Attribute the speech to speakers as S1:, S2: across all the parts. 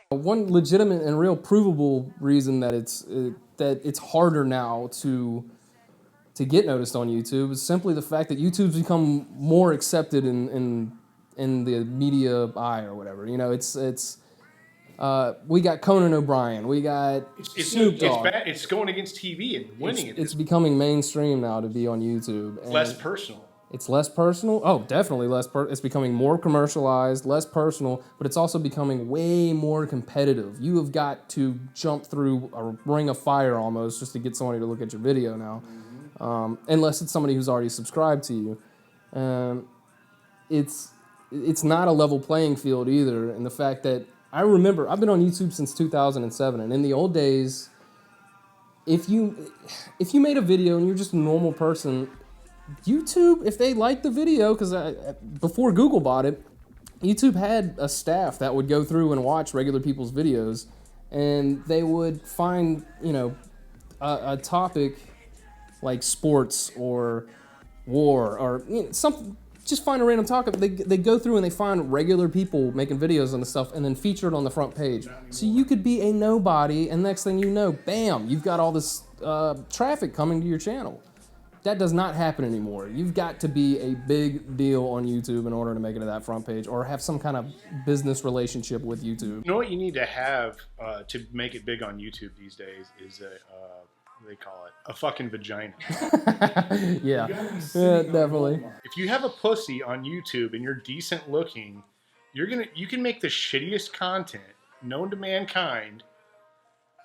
S1: One legitimate and real provable reason that it's harder now to get noticed on YouTube is simply the fact that YouTube's become more accepted in the media eye or whatever. You know, it's we got Conan O'Brien, we got Snoop Dogg.
S2: It's going against TV and winning.
S1: It's becoming mainstream now to be on YouTube.
S2: It's less personal.
S1: It's less personal. Oh, definitely less. It's becoming more commercialized, less personal, but it's also becoming way more competitive. You have got to jump through a ring of fire almost just to get somebody to look at your video now, unless it's somebody who's already subscribed to you. It's not a level playing field either, and the fact that I remember I've been on YouTube since 2007, and in the old days, if you made a video and you're just a normal person, YouTube, if they liked the video, because before Google bought it, YouTube had a staff that would go through and watch regular people's videos, and they would find, a topic like sports or war or something. Just find a random topic. They go through and they find regular people making videos on the stuff and then feature it on the front page. So you could be a nobody, and next thing you know, bam, you've got all this traffic coming to your channel. That does not happen anymore. You've got to be a big deal on YouTube in order to make it to that front page or have some kind of business relationship with YouTube.
S2: You know what you need to have to make it big on YouTube these days is what do they call it? A fucking vagina.
S1: Yeah, definitely.
S2: If you have a pussy on YouTube and you're decent looking, you can make the shittiest content known to mankind.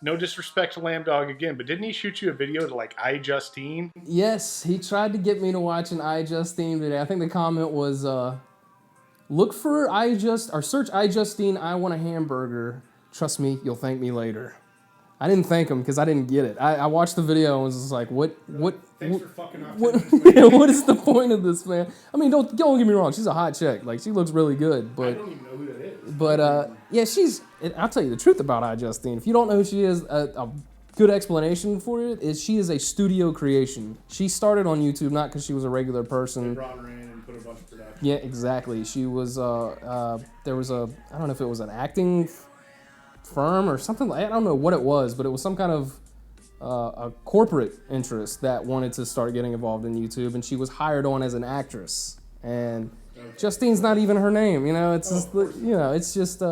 S2: No disrespect to Lamb Dog again, but didn't he shoot you a video to like iJustine?
S1: Yes, he tried to get me to watch an iJustine video. I think the comment was, look for search iJustine, I want a hamburger. Trust me, you'll thank me later. I didn't thank him because I didn't get it. I watched the video and was just like,
S2: Thanks for fucking off.
S1: What is the point of this, man? I mean, don't get me wrong. She's a hot chick. Like, she looks really good. But
S2: I don't even know who that is.
S1: But yeah, I'll tell you the truth about iJustine. If you don't know who she is, a good explanation for it is she is a studio creation. She started on YouTube not because she was a regular person.
S2: They brought her in and put a bunch of production.
S1: Yeah, exactly. She was there was I don't know if it was an acting firm or something. I don't know what it was, but it was some kind of a corporate interest that wanted to start getting involved in YouTube, and she was hired on as an actress. And Justine's not even her name, It's just, it's just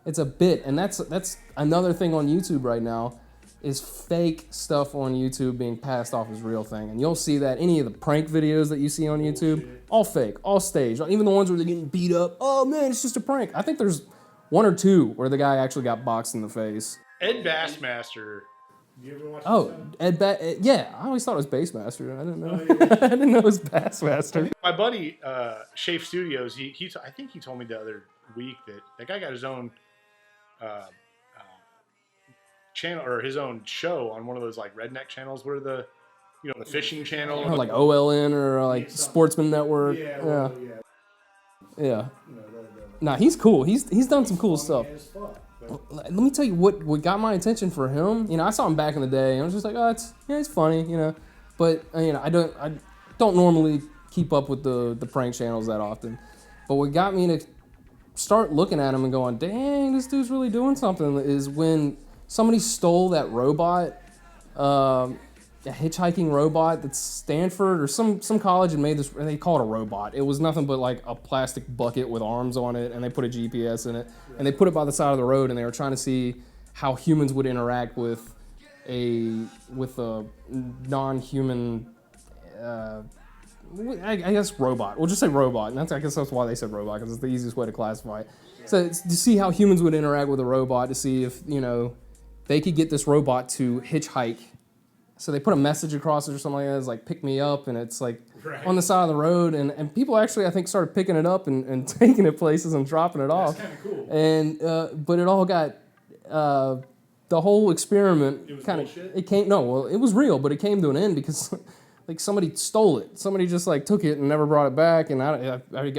S1: it's a bit, and that's another thing on YouTube right now is fake stuff on YouTube being passed off as real thing, and you'll see that any of the prank videos that you see on YouTube, all fake, all staged, even the ones where they're getting beat up. Oh man, it's just a prank. I think there's one or two where the guy actually got boxed in the face.
S2: Ed Bassmaster.
S3: You ever watch
S1: yeah, I always thought it was Bassmaster. I didn't know. I didn't know it was Bassmaster.
S2: My buddy, Shafe Studios, I think he told me the other week that guy got his own channel or his own show on one of those like redneck channels. What are the fishing channel?
S1: Or like OLN or like Sportsman Network. Yeah. Nah, he's cool. He's done some cool stuff. Let me tell you what got my attention for him. I saw him back in the day, and I was just like, oh, it's funny, But I don't normally keep up with the prank channels that often. But what got me to start looking at him and going, dang, this dude's really doing something, is when somebody stole that robot, a hitchhiking robot that's Stanford or some college and made this, and they call it a robot. It was nothing but like a plastic bucket with arms on it, and they put a GPS in it, and they put it by the side of the road, and they were trying to see how humans would interact with a non-human, I guess robot. We'll just say robot, and I guess that's why they said robot, because it's the easiest way to classify it. So it's to see how humans would interact with a robot, to see if they could get this robot to hitchhike. So they put a message across it or something like that. It's like, pick me up. And it's like on the side of the road. And people actually, I think, started picking it up and taking it places and dropping it off.
S3: That's kind of cool.
S1: And, but it all got, the whole experiment it was real, but it came to an end because like somebody stole it. Somebody just like took it and never brought it back. And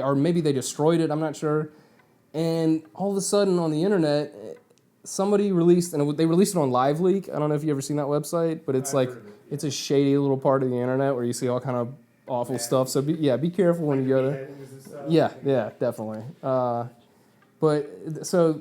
S1: or maybe they destroyed it. I'm not sure. And all of a sudden on the internet, somebody released, and they released it on LiveLeak. I don't know if you've ever seen that website, but it's it's a shady little part of the internet where you see all kind of awful stuff. So be careful when you go there. Yeah, definitely. But so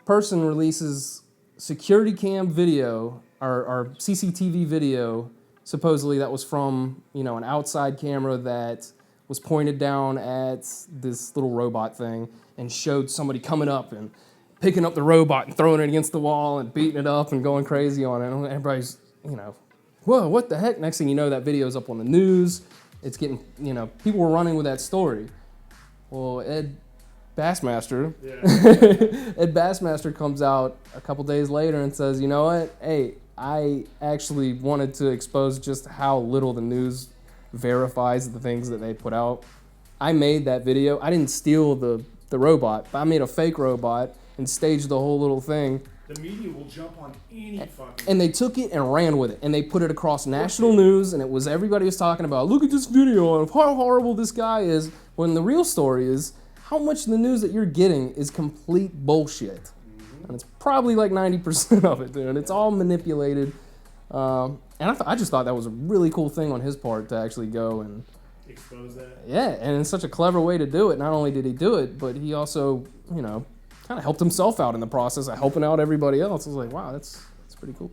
S1: person releases security cam video or CCTV video, supposedly that was from, you know, an outside camera that was pointed down at this little robot thing and showed somebody coming up and picking up the robot and throwing it against the wall and beating it up and going crazy on it. And everybody's, you know, whoa, what the heck? Next thing you know, that video's up on the news. It's getting, you know, people were running with that story. Well, Ed Bassmaster comes out a couple days later and says, you know what? Hey, I actually wanted to expose just how little the news verifies the things that they put out. I made that video. I didn't steal the robot, but I made a fake robot and staged the whole little thing.
S2: The media will jump on any fucking...
S1: And they took it and ran with it, and they put it across national news, and it was everybody was talking about, look at this video of how horrible this guy is, when the real story is how much of the news that you're getting is complete bullshit. Mm-hmm. And it's probably like 90% of it, dude. It's all manipulated. And I just thought that was a really cool thing on his part to actually go and...
S2: expose that?
S1: Yeah, and it's such a clever way to do it. Not only did he do it, but he also, you know, kind of helped himself out in the process of helping out everybody else. I was like, wow, that's pretty cool.